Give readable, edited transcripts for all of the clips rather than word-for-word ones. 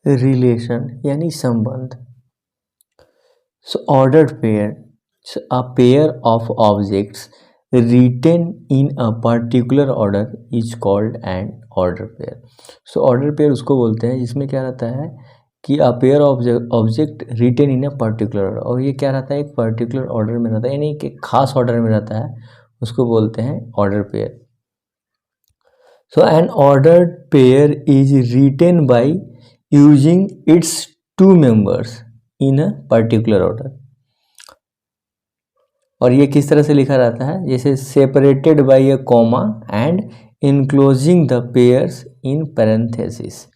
Relation यानी संबंध। So ordered pair, a pair of objects written in a particular order is called an order pair। So order pair उसको बोलते हैं जिसमें क्या रहता है कि a pair object written in a particular order, और ये क्या रहता है एक पर्टिकुलर ऑर्डर में रहता है, यानी कि खास ऑर्डर में रहता है, उसको बोलते हैं order pair. So an ordered pair is written by using its two members in a particular order. और ये किस तरह से लिखा रहता है, जैसे separated by a comma and enclosing the pairs in parenthesis.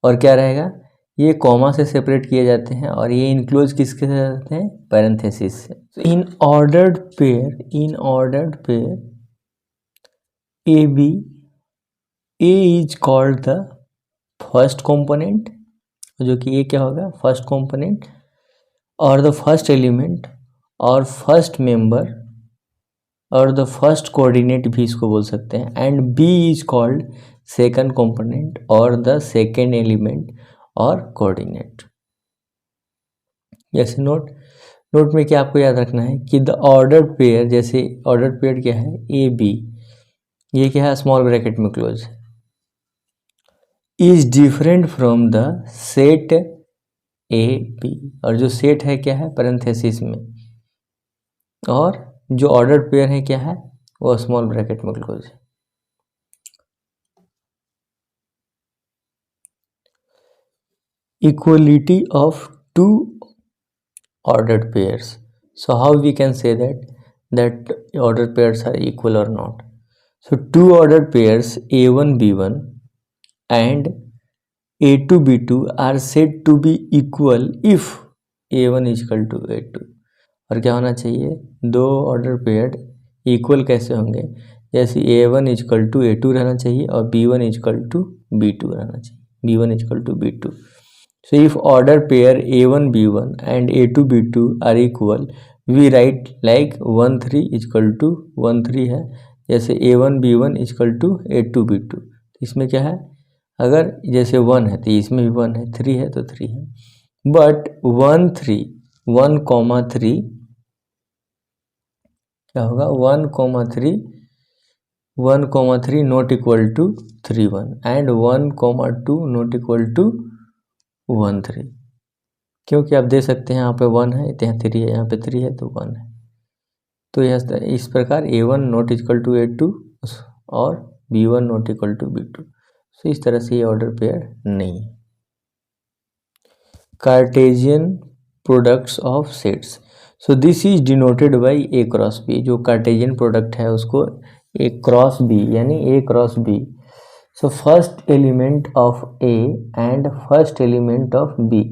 और क्या रहेगा, ये कॉमा से सेपरेट किए जाते हैं और ये इनक्लोज किसके साथ रहते हैं, पैरेंथेसिस से। In ordered pair a b, a is called the first component, जो कि ये क्या होगा फर्स्ट कंपोनेंट, और द फर्स्ट एलिमेंट और फर्स्ट मेंबर और द फर्स्ट कोऑर्डिनेट भी इसको बोल सकते हैं। And b is called second component और द सेकंड एलिमेंट और कोऑर्डिनेट। जैसे नोट में क्या आपको याद रखना है कि द ऑर्डर्ड पेयर, जैसे ऑर्डर्ड पेयर क्या है ए बी, ये क्या है स्मॉल ब्रैकेट में close, is different from the set a b, और जो सेट है क्या है पैरेंथेसिस में, और जो ऑर्डर्ड पेयर है क्या है वो स्मॉल ब्रैकेट में क्लोज है। Equality of two ordered pairs, so how we can say that ordered pairs are equal or not? So two ordered pairs a1 b1 and a2 b2 are said to be equal if a1 is equal to a2। और क्या होना चाहिए, दो order pair equal कैसे होंगे, जैसे a1 is equal to a2 रहना चाहिए और b1 is equal to b2 रहना चाहिए, b1 is equal to b2। So if order pair a1 b1 and a2 b2 are equal, we write like 1 3 is equal to 1 3 है, जैसे a1 b1 is equal to a2 b2। इसमें क्या है, अगर जैसे 1 है तो इसमें भी 1 है, 3 है तो 3 है, बट 1 3 1,3 क्या होगा 1,3 not equal to 3 1 and 1,2 not equal to 1 3, क्योंकि आप दे सकते हैं यहाँ पे 1 है यहाँ 3 है, यहाँ पे 3 है तो 1 है। तो यह इस प्रकार a1 not equal to a2 और b1 not equal to b2। सो इस तरह से ये ऑर्डर पेयर नहीं है। Cartesian products of sets, so this is denoted by a cross b। जो कार्टेशियन प्रोडक्ट है उसको a क्रॉस b यानी a cross b। So first element of a and first element of b।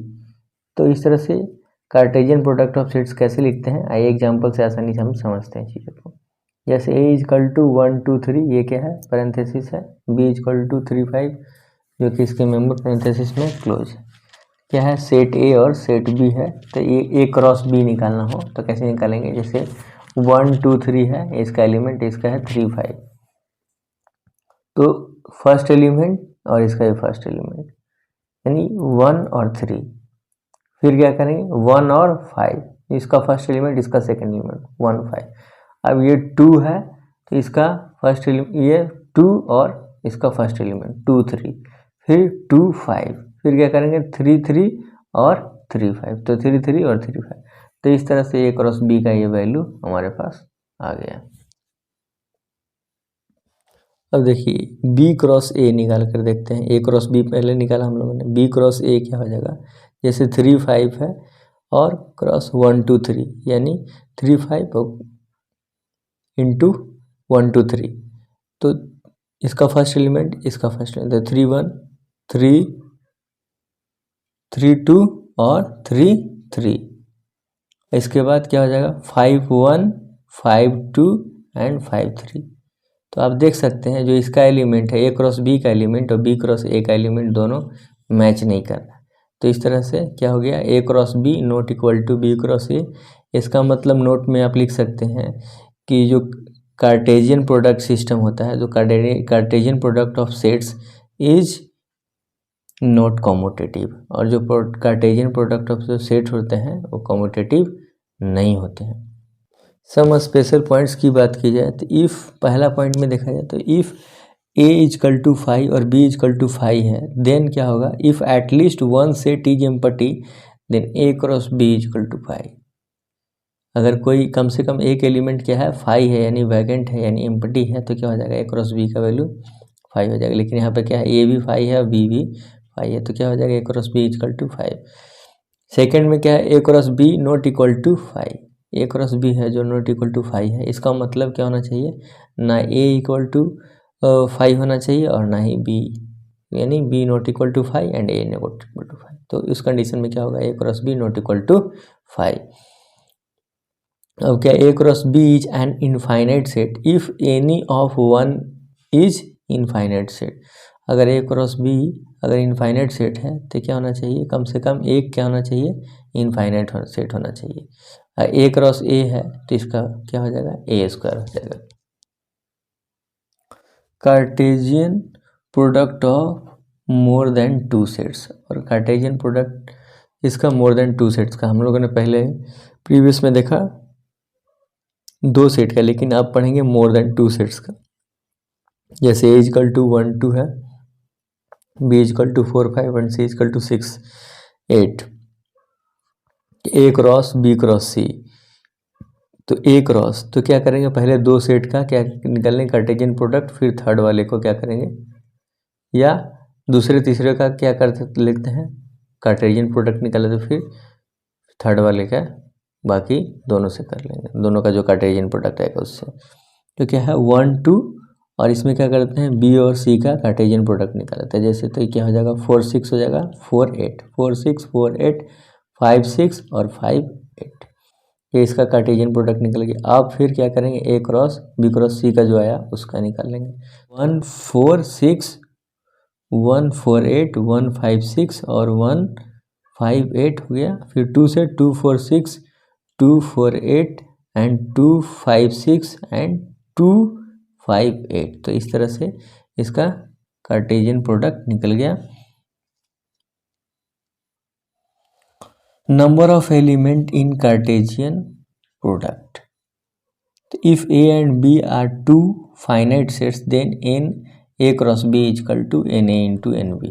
तो इस तरह से कार्टेशियन प्रोडक्ट ऑफ सेट्स कैसे लिखते हैं, आइए एग्जांपल से आसानी से हम समझते हैं चीज़ों को। जैसे a इजकल टू 1 2 3, ये क्या है पैरेंथेसिस है, b इजकल टू 3 5 जो कि इसके मेंबर पैरेंथेसिस में क्लोज है। क्या है सेट a और सेट b है, तो ये a क्रॉस b निकालना हो तो कैसे निकालेंगे, जैसे 1 2 3 है, इसका एलिमेंट इसका है 3 5, तो फर्स्ट एलिमेंट और इसका भी फर्स्ट एलिमेंट यानी 1 और 3, फिर क्या करेंगे 1 और 5, इसका फर्स्ट एलिमेंट इसका सेकंड एलिमेंट 1 5। अब ये 2 है तो इसका फर्स्ट एलिमेंट ये 2 और इसका फर्स्ट एलिमेंट 2 3, फिर 2 5, फिर क्या करेंगे 3 3 और 3 5, तो 3 3 और 3 5। तो इस तरह से a क्रॉस b का ये वैल्यू हमारे पास आ गया। अब देखिए b क्रॉस a निकाल कर देखते हैं, a क्रॉस b पहले निकाला हम लोगों ने, b क्रॉस a क्या हो जाएगा, जैसे 3 5 है और क्रॉस 1 2 3 यानी 3 5 इंटू 1 2 3, तो इसका फर्स्ट एलिमेंट इसका फर्स्ट एलिमेंट, तो 3 1 3 3 2 और 3 3। इसके बाद क्या हो जाएगा 5 1 5 2 एंड 5 3। तो आप देख सकते हैं जो इसका एलिमेंट है a क्रॉस b का एलिमेंट और b क्रॉस a का एलिमेंट दोनों मैच नहीं कर रहा। तो इस तरह से क्या हो गया a cross b not equal to b cross a। इसका मतलब नोट में आप लिख सकते हैं कि जो कार्टेशियन प्रोडक्ट सिस्टम होता है, जो Cartesian product of sets is not commutative, और जो कार्टेशियन प्रोडक्ट ऑफ जो सेट होते हैं वो कॉम्यूटेटिव नहीं होते हैं। सम स्पेशल पॉइंट्स की बात की जाए तो इफ़ पहला पॉइंट में देखा जाए तो इफ़ a इजकल टू 5 और b इजकल टू 5 है, देन क्या होगा, if at least one set is empty then a cross b is equal to 5। अगर कोई कम से कम एक एलिमेंट क्या है 5 है यानी वैकेंट है यानी एम्पटी है, तो क्या हो जाएगा a क्रॉस b का वैल्यू 5 हो जाएगा। लेकिन यहाँ पे क्या है, a भी 5 है और b भी 5 है, तो क्या हो जाएगा a cross b is equal to 5। Second में क्या है, a cross b not equal to 5, a cross b है जो नॉट इक्वल टू 5 है, इसका मतलब क्या होना चाहिए, ना a इक्वल टू 5 होना चाहिए और ना ही b, यानी b नॉट इक्वल टू 5 एंड a नॉट इक्वल टू 5। तो इस कंडीशन में क्या होगा, a cross b not equal to 5। अब क्या, a cross b is an infinite set if any of one is infinite set. अगर a क्रॉस b अगर इनफाइनाइट सेट है तो क्या होना चाहिए, कम से कम एक क्या होना चाहिए, इनफाइनाइट सेट होना चाहिए। a क्रॉस a है तो इसका क्या हो जाएगा, a स्क्वायर हो जाएगा। Cartesian product of more than two sets, और कार्टेशियन प्रोडक्ट इसका मोर देन टू सेट्स का हम लोगों ने पहले प्रीवियस में देखा 2 सेट का, लेकिन आप पढ़ेंगे मोर देन टू सेट्स का। जैसे a इजकल टू 1 2 है, b is equal to 4 5 and c is equal to 6 8, a cross b cross c। तो a क्रॉस तो क्या करेंगे, पहले 2 सेट का क्या निकालेंगे कार्टेशियन प्रोडक्ट, फिर थर्ड वाले को क्या करेंगे, या दूसरे तीसरे का क्या करते लिखते हैं कार्टेशियन प्रोडक्ट निकाले, तो फिर थर्ड वाले का बाकी दोनों से कर लेंगे, दोनों का जो कार्टेशियन प्रोडक्ट आएगा उससे। तो क्या है 1 2, और इसमें क्या करते हैं b और c का कार्टेशियन प्रोडक्ट निकालते हैं। जैसे तो क्या हो जाएगा 4 6 हो जाएगा 4 8, 4 6 4 8 5 6 और 5 8, ये इसका कार्टेशियन प्रोडक्ट निकल गया। आप फिर क्या करेंगे, a cross b cross c का जो आया उसका निकाल लेंगे। 1 4 6 1 4 8 1 5 6 और 1 5 8 हो गया। फिर 2 से 2 4 6 2 4 8 एंड 2 5 6 एंड 2 5 8। तो इस तरह से इसका कार्टेशियन प्रोडक्ट निकल गया। Number of element in Cartesian product, तो if a and b are two finite sets then n a cross b is equal to n a into n b,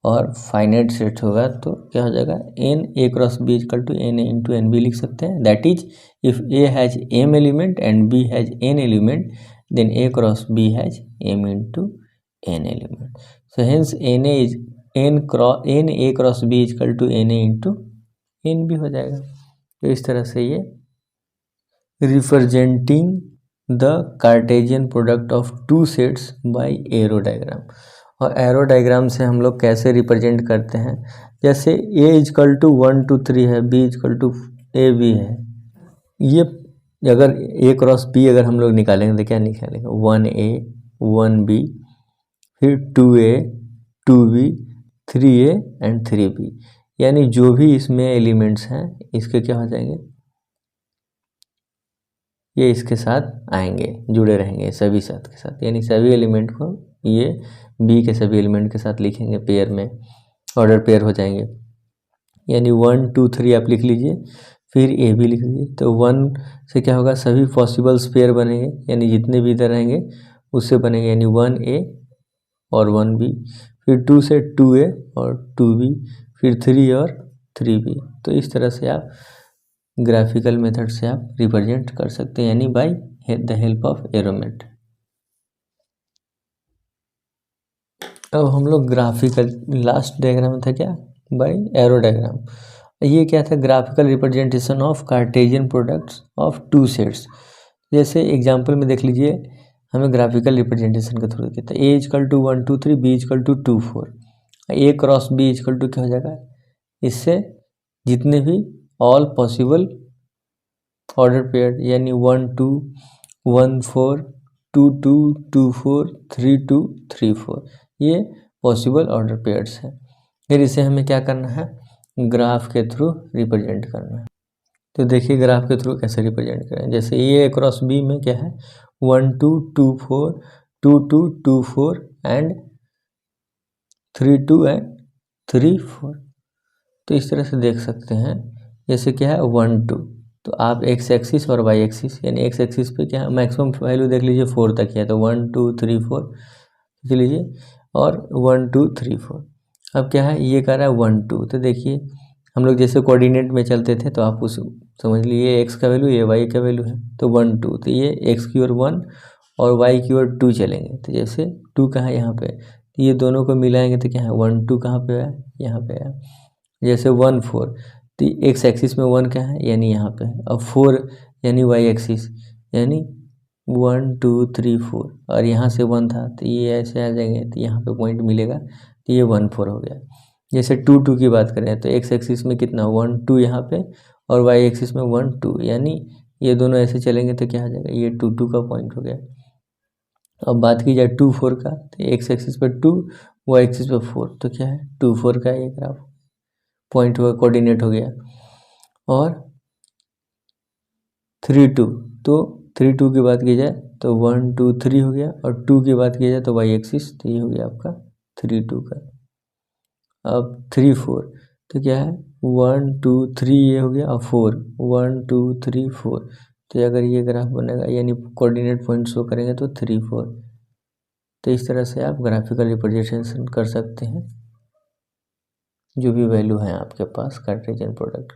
और फाइनाइट सेट होगा तो क्या हो जाएगा n a cross b is equal to n a into n b लिख सकते हैं। That is if a has m element and b has n element then a cross b has m into n element. So hence n a cross b is equal to n a into n भी हो जाएगा। तो इस तरह से ये representing the Cartesian product of two sets by arrow diagram. और arrow diagram से हम लोग कैसे रिप्रेजेंट करते हैं, जैसे a इजकल टू 1 2 3 है, b is equal to a b है, ये अगर a क्रॉस b अगर हम लोग निकालेंगे तो क्या निकालेंगे 1a 1b फिर 2a 2b 3a and 3b, यानी जो भी इसमें एलिमेंट्स हैं इसके क्या हो जाएंगे, ये इसके साथ आएंगे, जुड़े रहेंगे सभी साथ के साथ, यानी सभी एलिमेंट को ये b के सभी एलिमेंट के साथ लिखेंगे पेयर में, ऑर्डर पेयर हो जाएंगे। यानी 1 2 3 आप लिख लीजिए, फिर a भी लिख लीजिए, तो 1 से क्या होगा सभी पॉसिबल्स पेयर बनेंगे, यानी जितने भी इधर रहेंगे उससे बनेंगे, यानी 1a और 1b, फिर 2 से 2a और 2b, फिर 3 और 3b। तो इस तरह से आप ग्राफिकल मेथड से आप रिप्रेजेंट कर सकते हैं, यानी by the help of arrow method. अब हम लोग ग्राफिकल, लास्ट डायग्राम था क्या, बाय एरो डायग्राम। ये क्या था, graphical representation of Cartesian products of two sets. जैसे एग्जांपल में देख लीजिए, हमें ग्राफिकल रिप्रेजेंटेशन के थ्रू किया था, a is equal to 1 2 3 b is equal to 2 4, a cross b is equal to क्या हो जाएगा, इससे जितने भी ऑल पॉसिबल ऑर्डर पेयर, यानी 1 2 1 4 2 2 2 4 3 2 3 4, ये पॉसिबल ऑर्डर पेयर्स हैं। फिर इसे हमें क्या करना है, ग्राफ के थ्रू रिप्रेजेंट करना है। तो देखिए ग्राफ के थ्रू कैसे रिप्रेजेंट करें, जैसे ए क्रॉस बी में क्या है 1 2 2 4 2 2 2 4 एंड 3 2 एंड 3 4। तो इस तरह से देख सकते हैं, जैसे क्या है 1 2, तो आप एक्स एक्सिस और वाई एक्सिस, यानी एक्स एक्सिस पे क्या है मैक्सिमम वैल्यू देख लीजिए 4 तक है, तो 1 2 3 4 देख लीजिए, और 1 2 3 4। अब क्या है ये कह रहा है 1 2, तो देखिए हम लोग जैसे कोऑर्डिनेट में चलते थे तो आप उस समझ लीजिए एक्स का वैल्यू ये वाई का वैल्यू है, तो 1 2, तो ये एक्स की ओर 1 और वाई की ओर 2 चलेंगे। तो जैसे 2 कहाँ है यहाँ पे, तो ये दोनों को मिलाएंगे तो क्या है 1 2 कहाँ पे है, यहाँ पे है। जैसे 1 4, तो एक्स एक्सिस में 1 क्या है, यानी यहाँ पे है। अब 4 यानी वाई एक्सिस, यानी 1 2 3 4, और यहाँ से 1 था तो ये ऐसे आ जाएंगे, तो यहाँ पे पॉइंट मिलेगा, तो ये 1 4 हो गया। जैसे 2 2 की बात करें तो एक्स एक्सिस में कितना 1 2 यहाँ पे, और वाई एक्सिस में 1 2, यानी ये दोनों ऐसे चलेंगे तो क्या आ जाएगा, ये 2 2 का पॉइंट हो गया। अब बात की जाए 2 4 का, तो एक्स एक्सिस पर 2, वाई एक्सिस पर 4, तो क्या है 2 4 का ये ग्राफ पॉइंट हुआ, कोऑर्डिनेट हो गया। और 3 2, तो 3 2 की बात की जाए तो 1 2 3 हो गया, और 2 की बात की जाए तो वाई एक्सिस, तो ये हो गया आपका 3 2 का। अब 3 4, तो क्या है 1 2 3 ये हो गया, और 4 1 2 3 4, तो अगर ये ग्राफ बनेगा यानी कोऑर्डिनेट पॉइंट शो करेंगे तो 3 4। तो इस तरह से आप ग्राफिकल रिप्रेजेंटेशन कर सकते हैं जो भी वैल्यू है आपके पास कार्टेशियन प्रोडक्ट।